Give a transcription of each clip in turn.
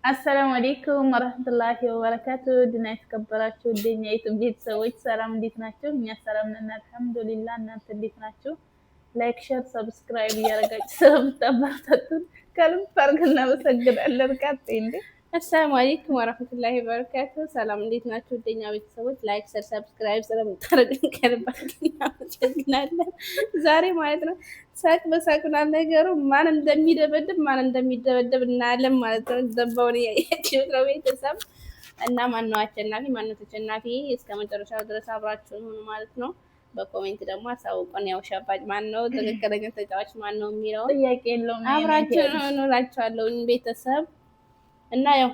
አሰላሙ አሌይኩም ወረህመቱላሂ ወበረካቱ ድና የተከበራችሁ እንደኛ የዩቲዩብ ቤተሰቦች ሰላም እንዴት ናችሁ? እኛ ሰላም ነን አልሐምዱሊላህ። እናንተ እንዴት ናችሁ? ላይክ፣ ሼር፣ ሰብስክራይብ እያደረጋችሁ ስለምታበረታቱን ከልብ አድርገን እናመሰግናለን። ቀጥይ እንዴ። አሰላሙ አለይኩም ወራህመቱላሂ ወበረካቱ። ሰላም እንዴት ናችሁ? እንደኛ ቤተሰቦች ላይክ፣ ሼር፣ ሰብስክራይብ ስለምታደርጉን ከልብ እናመሰግናለን። ዛሬ ማለት ነው ሳቅ በሳቅ ነገሩ ማን እንደሚደበደብ እናያለን ማለት ነው። ዘባውን ያያችሁ ነው ቤተሰብ እና ማን ነው አሸናፊ ማን ነው ተሸናፊ? እስከ መጨረሻው ድረስ አብራችሁን ሁኑ ማለት ነው። በኮሜንት ደግሞ አሳውቁን። ያው ሸባጭ ማን ነው፣ ትክክለኛ ተጫዋች ማን ነው የሚለው ጥያቄ የለውም። አብራችሁን ሁኑ እላችኋለሁ ቤተሰብ እና ያው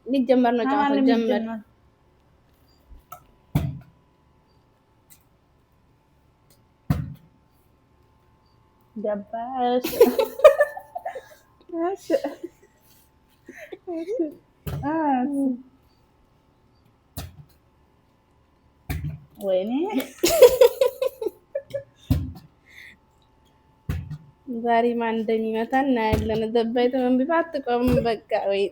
ሊጀመር ነው ጨዋታው ጀመር። ገባሽ? ወይኔ ዛሬ ማን እንደሚመታ እናያለን። ዘባይቱ መንቢባ አትቆም በቃ ወይ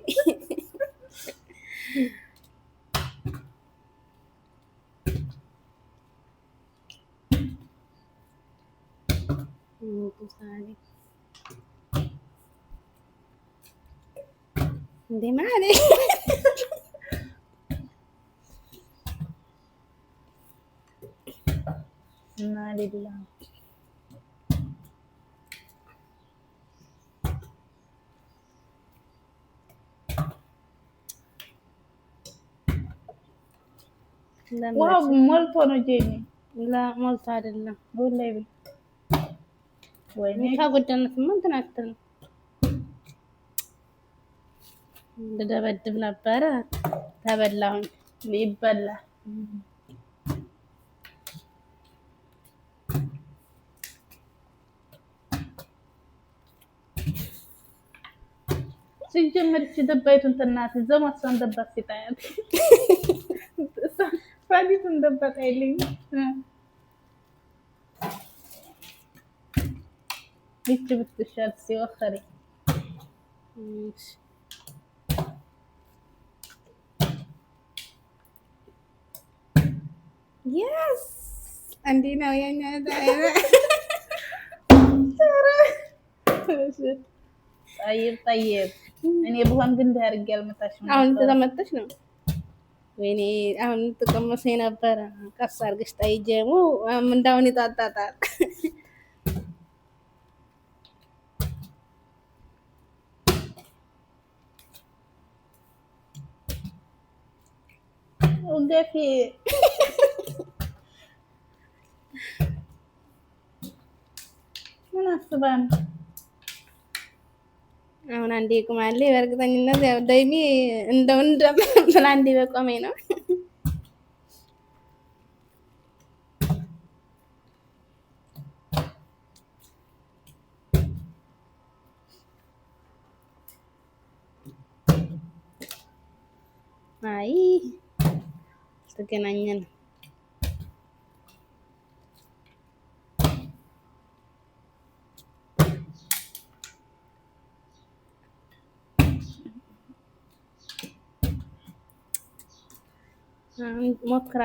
እንዴ ማለት እና ሌላ ዋው ሞልቶ ነው ጄኒ። ላ ሞልቶ አይደለም ወላሂ ብል ወይኔ ታጎደነት ምን ተናክተን እንደደበድብ ነበረ ተበላሁኝ። ሊበላ ሲጀመር እቺ ደባይቱን ተናት ዘማሷን ደባት ሲጣያት ፋዲቱን ደባት አይልኝ ይቺ ብትሻል ሲወኸሪ የስ እንዴ ነው የኛ ጠይብ እኔ ብሆን ግን እንዲህ አድርጌ አልመታሽም። አሁን ተመተሽ ነው ወይኔ አሁን ተቀመሰኝ ነበረ። ቀስ አድርገሽ ጣይ ጀሙ እንዳውን ይጣጣጣል። ወገፊ ምን አስባ ነው? አሁን አንዴ ቁማሌ በእርግጠኝነት ያው ዳይሚ እንደምን አንዴ በቆመኝ ነው። አይ ተገናኘን። ሞክራ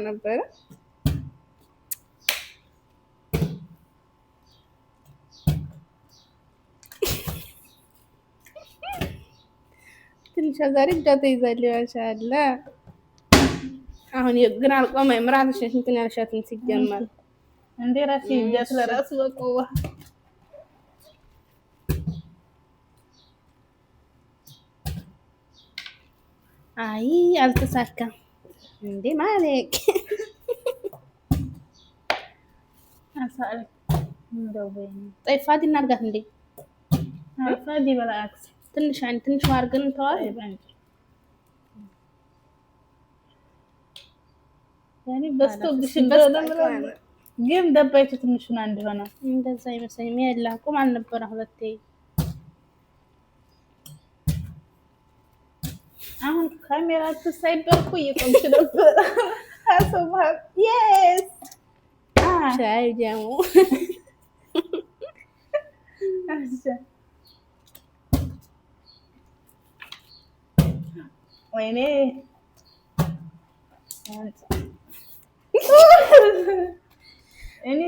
ነበር ትንሽ ዛሬ እጃተ ይዛል ይሻላል። አሁን ግን አልቆመም። ራስሽ እንትን ያልሻትን ሲጀመር እንዴ ራሴ እጃት ለራሱ በቆዋ አይ አልተሳካም እንዴ ማለት አሳል እንደው ወይ ጠይፋት እናርጋት እንዴ አፋዲ በላክስ ትንሽ ማርገን ተዋል ያኔ በስተውብሽ እንደሆነ ግን ደባይቱ ትንሽና እንደሆነ እንደዛ ይመስለኛል። ያላ ቁም አልነበረ ሁለቴ ካሜራ ሳይበርኩ እየቆምሽ ነበር። አሰማህ የስ ሻይ ጀሙ ወይኔ እኔ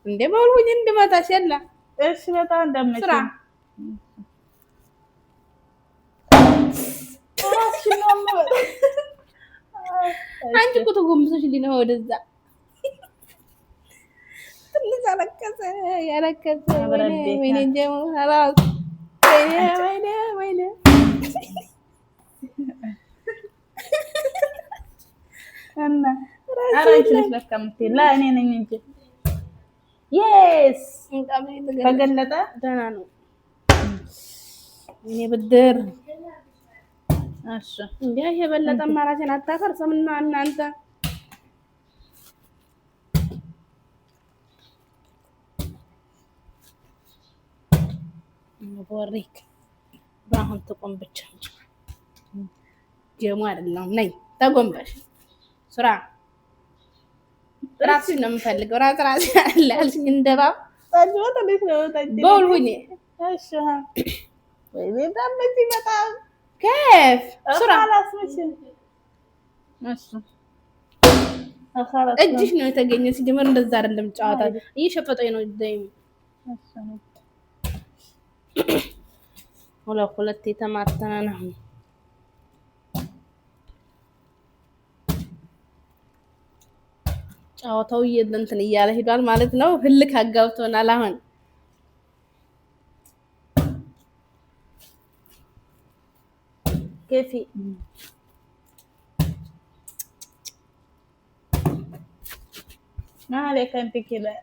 እንደ በውልኝ እንድመታሽ የለ እሺ በጣም እንደምትል ስራ አንቺ እኮ ተጎንብሰሽ ሊነው ወደዛ ትንሽ አለቀሰ ያለቀሰ ወይኔ ጀሙ خلاص ወይኔ እና አራንቺ ነሽ ለካ የምትይው ላ እኔ ነኝ እንጂ የስ ተገለጠ ደህና ነው እኔ ብድር እሺ እንዴ የበለጠ ማራሴን አታፈርሰምና እናንተ ወሪክ ባሁን ተቆም ብቻ ጀሙ አይደለም ነይ ተጎንበሽ ስራ ራስሽ ነው የምፈልገው ራስ አልሽኝ እንደባ ታጅባ ተለሽ ነው ታጅባ በውልሁኝ እሺ ወይ ቤታመጪ በጣም كيف ስራ خلاص مش እሺ خلاص እጅሽ ነው የተገኘ ሲጀመር እንደዛ አይደለም ጨዋታ እየሸፈጠኝ ነው ደም እሺ ሁለት የተማተነ ነው ጨዋታው እንትን እያለ ሄዷል ማለት ነው ህልክ አጋብቶናል አሁን كيف ما عليك انت كده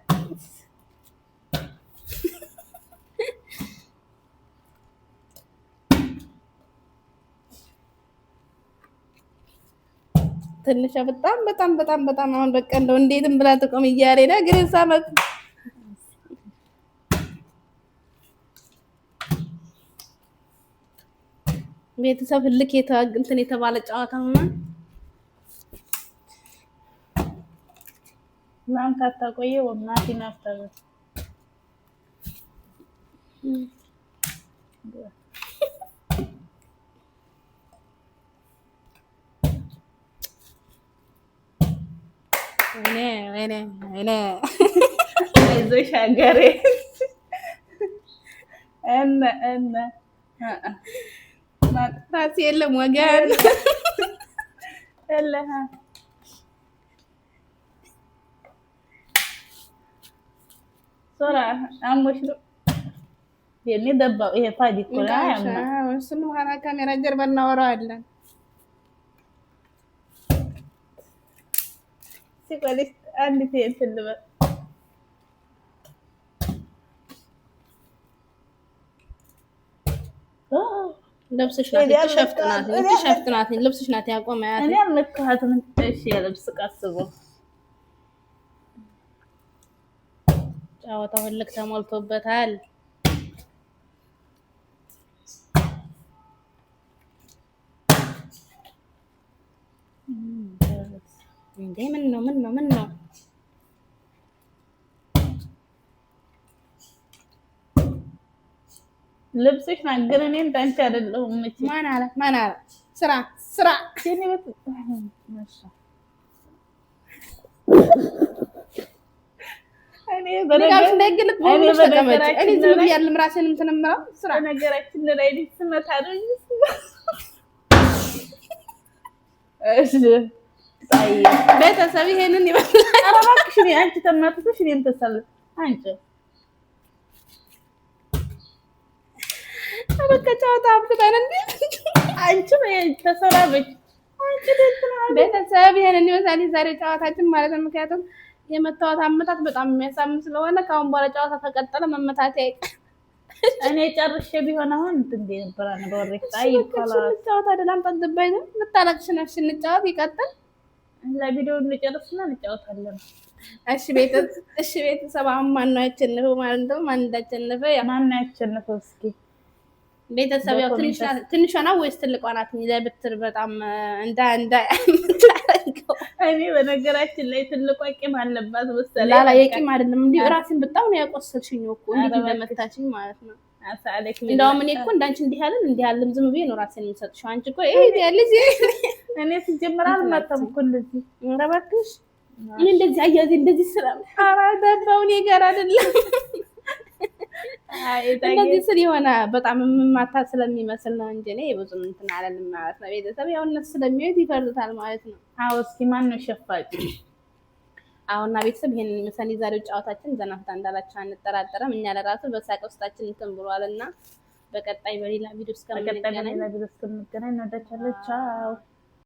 ትንሽ በጣም አሁን በቃ እንደው እንዴትም ብላ ተቆም እያለ ነው ግን ሳመት ቤተሰብ ህልክ እንትን የተባለ ጨዋታ ነው ማን ካታቆየ ወማቲ ናፍታለ ወይኔ አይዞሽ ሀገሬ እና ራስ የለም ወገን የለህ ሶራ አሞሽ ነው የኔ ደባው ይሄ ፋዲ ኮላ ያማ እሱን ኋላ ካሜራ ጀርባ እናወራዋለን ሲቆልሽ አንድ ትልበ ልብስሽ ናት ሸፍጥናት ልብስሽ ናት ያቆማያት እኔ አልነካኋትም እሺ የልብስ ቀስቦ ጨዋታው ህልክ ተሞልቶበታል እንዴ ምን ነው ልብስሽ ናት ግን እኔ እንዳንቺ አይደለሁም እቺ ማን አለ ስራ እኔ ወጥ ማሻ እኔ በነገራችን እንዳይገለጥ በሁሉ ተቀመጭ እኔ ዝም ብያለሁ ራሴን እንትንምራው ስራ ነገራችን ላይ ስመታ ነው እሺ ጣይ ቤተሰብ ይሄንን ይመስላል ኧረ እባክሽ እኔ አንቺ ተማትተሽ እኔን ተሰል አንቺ በቃ ጨዋታ አብቅቷል እንዴ አንቺ ተሰራበች አንቺ ደንተና ቤተሰብ ይሄንን ይመስላል ዛሬ ጨዋታችን ማለት ነው ምክንያቱም የመታወት አመታት በጣም የሚያሳም ስለሆነ ካሁን በኋላ ጨዋታ ተቀጠለ መመታት አይቀር እኔ ጨርሼ ቢሆን አሁን እንዴ ነበር ነው ወሬታይ ይባላል ጨዋታ አይደለም ተደባይ ነው መታለቅሽ ነሽ እንጫወት ይቀጥል ለቪዲዮ እንጨርስና እንጫወታለን እሺ ቤተሰብ አሁን ማን ነው ያሸነፈው ማለት ነው ማን እንዳሸነፈ ማን ነው ያሸነፈው እስኪ ቤተሰብ ያው ትንሿ ናት ወይስ ትልቋ ናት? ለብትር በጣም እንዳ እኔ በነገራችን ላይ ትልቋ ቂም አለባት መሰለኝ። ላላ የቂም አይደለም እንዴ ራሴን በጣም ነው ያቆሰልሽኝ እኮ እንዴት እንደመታችኝ ማለት ነው። እንደውም እኔ እኮ እንዳንቺ እንዲህ ያለም ዝም ብዬ ነው ራሴን የምሰጥሽው። አንቺ እኮ ልጅ እኔ ሲጀምር አልመጣም እኮ እንደዚህ። ኧረ እባክሽ እኔ እንደዚህ አያዜ እንደዚህ ስራ ኧረ ደባው እኔ ጋር አይደለም እንደዚህ ስል የሆነ በጣም የምማታ ስለሚመስል ነው እንጂ እኔ ብዙም እንትን አላለም ማለት ነው። ቤተሰብ ያው እነሱ ስለሚወድ ይፈርዱታል ማለት ነው። አዎ እስኪ ማን ነው ሸፋጭ? አሁንና ቤተሰብ ይሄንን መሰኒ ዛሬው ጨዋታችን ዘና ፈታ እንዳላችሁ አንጠራጠርም። እኛ ለራሱ በሳቅ ውስጣችን እንትን ብሏልና በቀጣይ በሌላ ቪዲዮ እስከምንገናኝ እንወዳችኋለን። ቻው